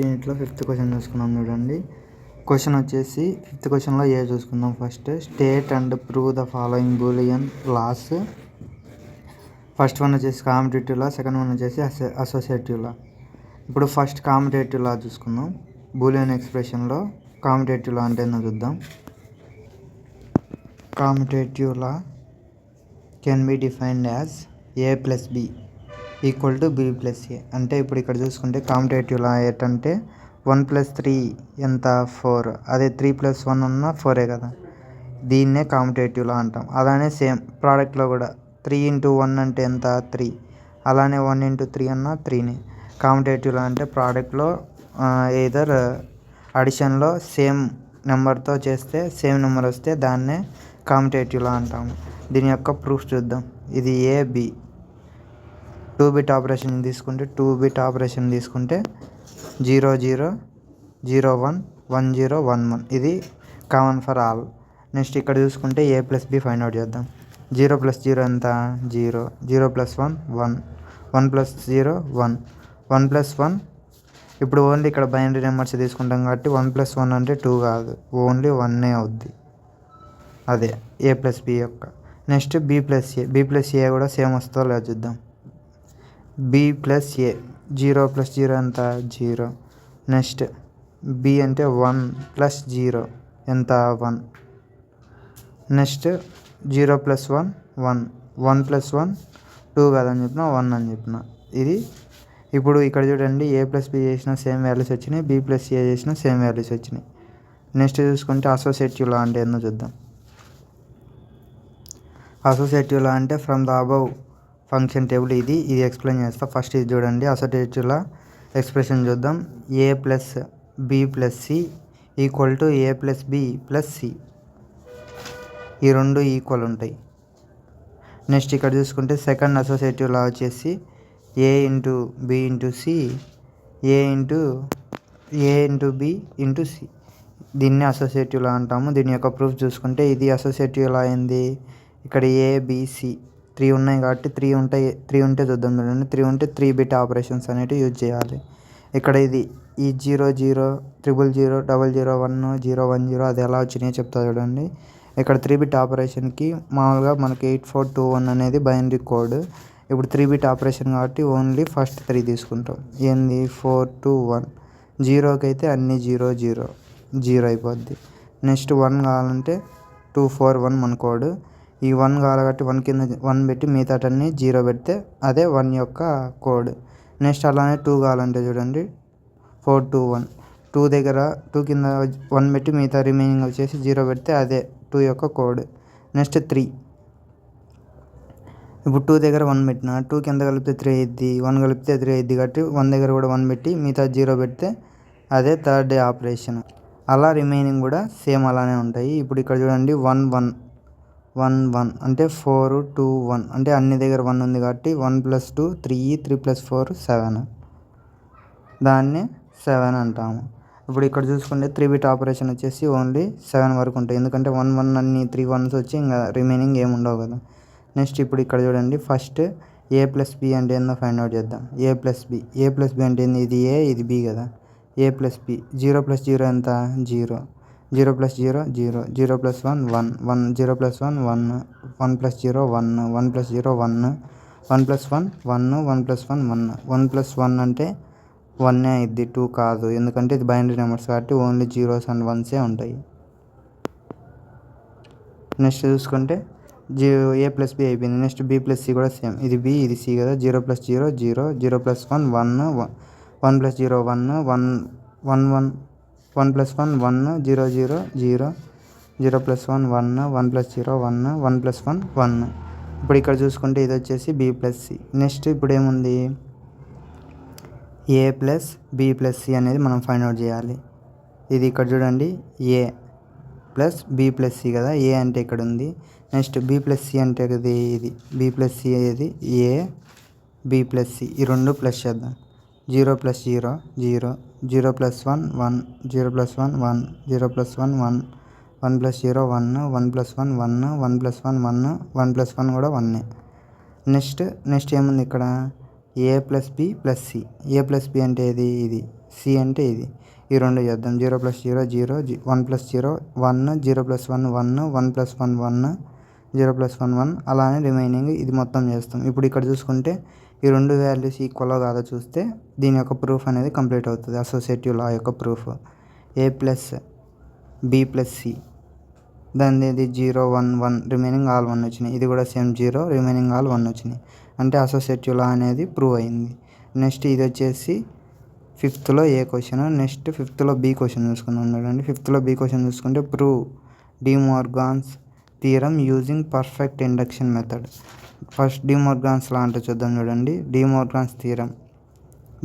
యూనిట్లో 5th question చూసుకున్నాం చూడండి. క్వశ్చన్ వచ్చేసి 5th క్వశ్చన్లో ఏ చూసుకుందాం. First state and prove the following Boolean laws. First one వచ్చేసి కాంపిటేటివ్ లా, సెకండ్ వన్ వచ్చేసి అసోసియేటివ్ లా. ఇప్పుడు ఫస్ట్ కాంపిటేటివ్ లా చూసుకుందాం. బూలియన్ ఎక్స్ప్రెషన్లో కాంపిటేటివ్ లా అంటే ఏందో చూద్దాం. Competitive law can be defined as a + b = b + a. అంటే ఇప్పుడు ఇక్కడ చూసుకుంటే కాంపిటేటివ్ లా ఏంటంటే 1 + 3 ఎంత 4, అదే 3 + 1 ఉన్న 4 కదా. దీన్నే కాంపిటేటివ్ లా అంటాం. అలానే సేమ్ ప్రోడక్ట్లో కూడా 3 × 1 అంటే ఎంత 3, అలానే 1 × 3 అన్న 3నే కాంపిటేటివ్ లా. అంటే ప్రోడక్ట్లో ఏదర్ అడిషన్లో సేమ్ నెంబర్తో చేస్తే సేమ్ నెంబర్ వస్తే దాన్నే కాంపిటేటివ్ లా అంటాము. దీని యొక్క ప్రూఫ్ చూద్దాం. ఇది ఏ బి 2 బిట్ ఆపరేషన్ తీసుకుంటే 2 బిట్ ఆపరేషన్ తీసుకుంటే 0 0 0 1 1 0 1 1 ఇది కామన్ ఫర్ ఆల్. నెక్స్ట్ ఇక్కడ చూసుకుంటే a + b ఫైండ్ అవుట్ చేద్దాం. 0 + 0 ఎంత 0, 0 + 1 1, 1 + 0 1, 1 + 1. ఇప్పుడు ఓన్లీ ఇక్కడ బైనరీ నెంబర్స్ తీసుకుంటాం కాబట్టి 1 + 1 అంటే 2 కాదు, ఓన్లీ 1 అవుద్ది. అదే a + b యొక్క. నెక్స్ట్ b + a కూడా సేమ్ వస్తుందో లేదో చూద్దాం. b + a 0 + 0 ఎంత 0. నెక్స్ట్ b అంటే 1 + 0 ఎంత 1. నెక్స్ట్ 0 + 1 1, 1 + 1 2 కాదని చెప్పిన 1 అని చెప్పిన. ఇది ఇప్పుడు ఇక్కడ చూడండి a + b చేసిన సేమ్ వాల్యూస్ వచ్చినాయి, b + a చేసిన సేమ్ వాల్యూస్ వచ్చినాయి. నెక్స్ట్ చూసుకుంటే అసోసియేటివ్ లా అంటే ఏందో చూద్దాం. అసోసియేటివ్ లా అంటే from the above function table ఇది ఎక్స్ప్లెయిన్ చేస్తా. ఫస్ట్ ఇది చూడండి. అసోసియేటివ్ లా ఎక్స్ప్రెషన్ చూద్దాం. a + b + c = a + b + c. ఈ రెండు ఈక్వల్ ఉంటాయి. నెక్స్ట్ ఇక్కడ చూసుకుంటే సెకండ్ అసోసియేటివ్ లా వచ్చేసి a × b × c a × b × c. దీన్ని అసోసియేటివ్ లా అంటాము. దీని యొక్క ప్రూఫ్ చూసుకుంటే ఇది అసోసియేటివ్ లా అయింది. ఇక్కడ a b c 3 ఉన్నాయి కాబట్టి 3 ఉంటే చూద్దాం చూడండి. 3 ఉంటే 3 బిట్ ఆపరేషన్స్ అనేవి యూజ్ చేయాలి. ఇక్కడ ఇది ఈ 0 0 0 0 0 0 1 0 1 0 అది ఎలా వచ్చినాయో చెప్తా చూడండి. ఇక్కడ 3 బిట్ ఆపరేషన్కి మామూలుగా మనకి 8421 అనేది బైనరీ కోడ్. ఇప్పుడు 3 బిట్ ఆపరేషన్ కాబట్టి ఓన్లీ ఫస్ట్ 3 తీసుకుంటాం. ఏంది 421. 0కి అయితే అన్ని 0 0 0 అయిపోద్ది. నెక్స్ట్ 1 కావాలంటే 241 మన కోడ్. ఈ 1 కావాలి కాబట్టి 1 కింద 1 పెట్టి మిగతాటన్ని 0 పెడితే అదే 1 యొక్క కోడ్. నెక్స్ట్ అలానే 2 కావాలంటే చూడండి 421. 2 దగ్గర 2 కింద 1 పెట్టి మిగతా రిమైనింగ్ వచ్చేసి 0 పెడితే అదే 2 యొక్క కోడ్. నెక్స్ట్ 3. ఇప్పుడు 2 దగ్గర 1 పెట్టిన 2 కింద కలిపితే 3 అయ్యిద్ది, 1 కలిపితే 3 అయ్యిద్ది కాబట్టి 1 దగ్గర కూడా 1 పెట్టి మిగతా 0 పెడితే అదే థర్డ్ ఆపరేషన్. అలా రిమైనింగ్ కూడా సేమ్ అలానే ఉంటాయి. ఇప్పుడు ఇక్కడ చూడండి 1 1 1 1 అంటే 4 2 1 అంటే అన్ని దగ్గర 1 ఉంది కాబట్టి 1 + 2 3, 3 + 4 7, దాన్ని 7 అంటాము. ఇప్పుడు ఇక్కడ చూసుకుంటే 3 బిట్ ఆపరేషన్ వచ్చేసి ఓన్లీ 7 వరకు ఉంటాయి. ఎందుకంటే 1 1 అన్ని 3 1s వచ్చి ఇంకా రిమైనింగ్ ఏమి ఉండవు కదా. నెక్స్ట్ ఇప్పుడు ఇక్కడ చూడండి ఫస్ట్ a + b అంటే ఏందో ఫైండ్ అవుట్ చేద్దాం. a + b అంటే ఏంది, ఇది a ఇది b కదా. a + b 0 + 0 ఎంత 0, 0 + 0 0, 0 + 1 1, 1 0 + 1 1, 1 + 0 1, 1 + 0 1, 1 + 1 1, 1 + 1 1, 1 + 1 అంటే 1 అయింది 2 కాదు. ఎందుకంటే ఇది బైనరీ నెంబర్స్ కాబట్టి ఓన్లీ 0s and 1s ఉంటాయి. నెక్స్ట్ చూసుకుంటే a + b అయిపోయింది. నెక్స్ట్ b + c కూడా సేమ్. ఇది b ఇది c కదా. 0 + 0 0, 0 + 1 1, 1 + 0 1 1 1 1, 1 + 1 1, 0 0 0, 0 + 1 1, 1 + 0 1, 1 + 1 1. ఇప్పుడు ఇక్కడ చూసుకుంటే ఇది వచ్చేసి b + c. నెక్స్ట్ ఇప్పుడు ఏముంది, a + b + c అనేది మనం ఫైండ్ అవుట్ చేయాలి. ఇది ఇక్కడ చూడండి a + b + c కదా. a అంటే ఇక్కడ ఉంది. నెక్స్ట్ b + c అంటే ఇది b + c అనేది a b + c ఈ రెండు ప్లస్ చేద్దాం. 0 + 0 0, 0 + 1 1, 0 + 1 1, 0 + 1 1, 1 + 0 1, 1 + 1 1, 1 + 1 1, 1 + 1 కూడా 1. నెక్స్ట్ ఏముంది ఇక్కడ a + b + c. a + b అంటే ఇది సి అంటే ఇది. ఈ రెండు చేద్దాం. 0 + 0 0, 1 + 0 1, 0 + 1 1, 1 + 1 1, 0 + 1 1, అలానే రిమైనింగ్ ఇది మొత్తం చేస్తాం. ఇప్పుడు ఇక్కడ చూసుకుంటే ఈ రెండు వాల్యూస్ ఈక్వల్ కాదో చూస్తే దీని యొక్క ప్రూఫ్ అనేది కంప్లీట్ అవుతుంది. అసోసియేటివ్ లా యొక్క ప్రూఫ్ a + b + c, దాని ఇది 0 1 1, రిమైనింగ్ ఆల్ 1 వచ్చినాయి. ఇది కూడా సేమ్ 0, రిమైనింగ్ ఆల్ 1 వచ్చినాయి. అంటే అసోసియేటివ్ లా అనేది ప్రూవ్ అయింది. నెక్స్ట్ ఇది వచ్చేసి 5th A question. Next 5th B question చూసుకుందాం చూడండి. 5th బి క్వశ్చన్ చూసుకుంటే prove De Morgan's theorem using perfect induction method. First De Morgan's law అంటే చూద్దాం చూడండి. De Morgan's theorem.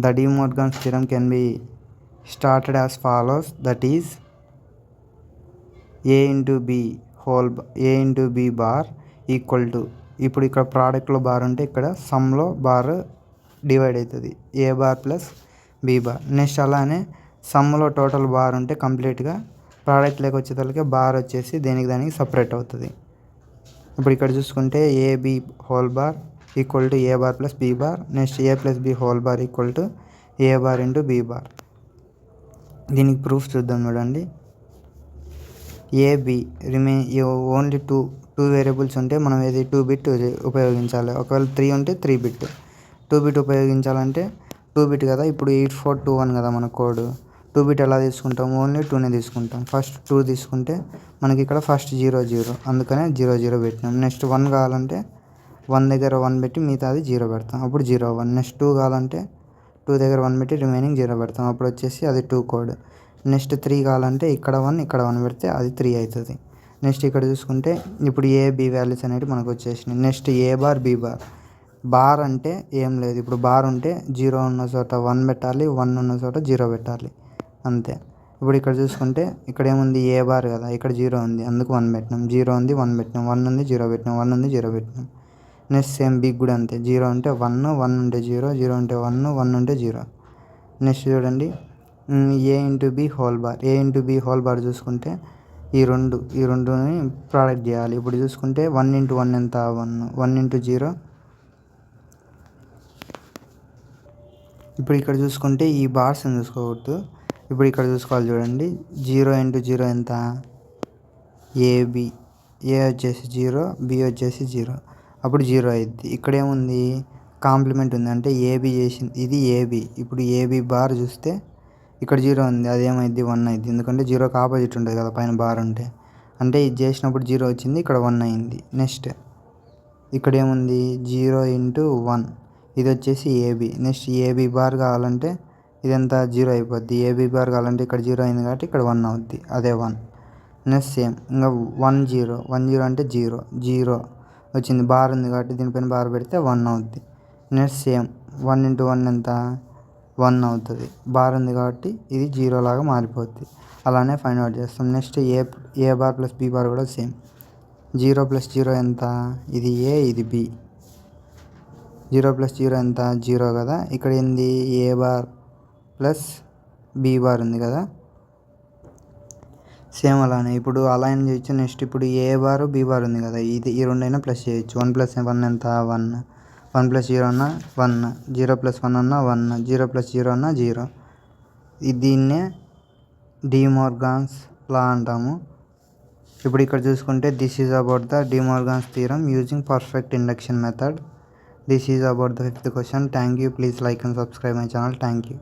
The De Morgan's theorem can be started as follows, that is a × b bar equal to, ఇప్పుడు ఇక్కడ ప్రోడక్ట్లో bar ఉంటే ఇక్కడ సమ్లో bar divide అవుతుంది, a bar plus b bar. Next అలానే సమ్లో టోటల్ బార్ ఉంటే కంప్లీట్గా ప్రోడక్ట్లోకి వచ్చేసరికి బార్ వచ్చేసి దానికి సపరేట్ అవుతుంది. ఇప్పుడు ఇక్కడ చూసుకుంటే ab whole bar equal to a bar plus b bar. Next a + b whole bar equal to a bar × b bar. దీనికి ప్రూఫ్ చూద్దాం చూడండి. ఏబి ఓన్లీ టూ వేరియబుల్స్ ఉంటే మనం ఏది 2 బిట్ ఉపయోగించాలి. ఒకవేళ 3 ఉంటే 3 బిట్. 2 బిట్ ఉపయోగించాలంటే 2 బిట్ కదా. ఇప్పుడు 8421 కదా మన కోడ్. 2 బిట్ ఎలా తీసుకుంటాం? ఓన్లీ 2నే తీసుకుంటాం. ఫస్ట్ 2 తీసుకుంటే మనకి ఇక్కడ ఫస్ట్ 0 0, అందుకనే 0 0 పెట్టినాం. నెక్స్ట్ 1 కావాలంటే 1 దగ్గర 1 పెట్టి మిగతాది 0 పెడతాం, అప్పుడు 0 1. నెక్స్ట్ 2 కావాలంటే 2 దగ్గర 1 పెట్టి రిమైనింగ్ 0 పెడతాం, అప్పుడు వచ్చేసి అది 2 కోడ్. నెక్స్ట్ 3 కావాలంటే ఇక్కడ 1 ఇక్కడ 1 పెడితే అది 3 అవుతుంది. నెక్స్ట్ ఇక్కడ చూసుకుంటే ఇప్పుడు ఏ బి వాల్యూస్ అనేవి మనకు వచ్చేసినాయి. Next a bar b bar. Bar అంటే ఏం లేదు, ఇప్పుడు బార్ ఉంటే 0 ఉన్న చోట 1 పెట్టాలి, 1 ఉన్న చోట 0 పెట్టాలి, అంతే. ఇప్పుడు ఇక్కడ చూసుకుంటే ఇక్కడ ఏముంది? ఏ బార్ కదా, ఇక్కడ 0 ఉంది, అందుకు 1 పెట్టినాం. 0 ఉంది 1 పెట్టినాం, 1 ఉంది 0 పెట్టినాం, 1 ఉంది 0 పెట్టినాం. నెక్స్ట్ సేమ్ బిగ్ కూడా అంతే. 0 ఉంటే 1, 1 ఉంటే 0, 0 ఉంటే 1, 1 ఉంటే 0. నెక్స్ట్ చూడండి a × b whole bar. a × b whole bar చూసుకుంటే ఈ రెండుని ప్రోడక్ట్ చేయాలి. ఇప్పుడు చూసుకుంటే 1 × 1 ఎంత? 1, 1 × 0. ఇప్పుడు ఇక్కడ చూసుకుంటే ఈ బార్స్ని చూసుకోవద్దు, ఇప్పుడు ఇక్కడ చూసుకోవాలి చూడండి. 0 × 0 ఎంత? ఏబి. ఏ వచ్చేసి 0, బి వచ్చేసి 0, అప్పుడు 0 అయింది. ఇక్కడ ఏముంది? కాంప్లిమెంట్ ఉంది, అంటే ఏబి చేసింది, ఇది ఏబి. ఇప్పుడు ఏబి బార్ చూస్తే ఇక్కడ 0 ఉంది, అదేమైంది? 1 అయింది, ఎందుకంటే 0కి ఆపోజిట్ ఉంటుంది కదా పైన బార్ ఉంటే. అంటే ఇది చేసినప్పుడు 0 వచ్చింది, ఇక్కడ 1 అయింది. నెక్స్ట్ ఇక్కడ ఏముంది? 0 × 1, ఇది వచ్చేసి ఏబి. నెక్స్ట్ ఏబి బార్ కావాలంటే ఇదంతా 0 అయిపోద్ది. ఏబి బార్ కావాలంటే ఇక్కడ 0 అయింది కాబట్టి ఇక్కడ 1 అవుద్ది, అదే 1. నెక్స్ట్ సేమ్ ఇంకా 1 0, 1 0 అంటే 0 0 వచ్చింది, బార్ ఉంది కాబట్టి దీనిపైన బార్ పెడితే 1 అవుద్ది. నెక్స్ట్ సేమ్ 1 × 1 ఎంత? 1 అవుతుంది, బార్ ఉంది కాబట్టి ఇది 0 లాగా మారిపోద్ది. అలానే ఫైండ్ అవుట్ చేస్తాం. నెక్స్ట్ ఏ బార్ ప్లస్ బి బార్ కూడా సేమ్. 0 + 0 ఎంత? ఇది ఏ, ఇది బి. 0 + 0 ఎంత? 0 కదా. ఇక్కడ ఏంది? ఏ బార్ ప్లస్ బి బార్ ఉంది కదా, సేమ్ అలానే ఇప్పుడు అలైన్ చేయొచ్చు. నెక్స్ట్ ఇప్పుడు ఏ బార్ బి బార్ ఉంది కదా, ఈ రెండైనా ప్లస్ చేయొచ్చు. 1 + 1 ఎంత? 1, 1 + 0 అన్న 1, 0 + 1 అన్న 1, 0 + 0 అన్న 0. దీన్నే డి మోర్గాన్స్ లా అంటాము. ఇప్పుడు ఇక్కడ చూసుకుంటే this is about the De Morgan's theorem using perfect induction method. This is about the 5th question. Thank you. Please like and subscribe my channel. Thank you.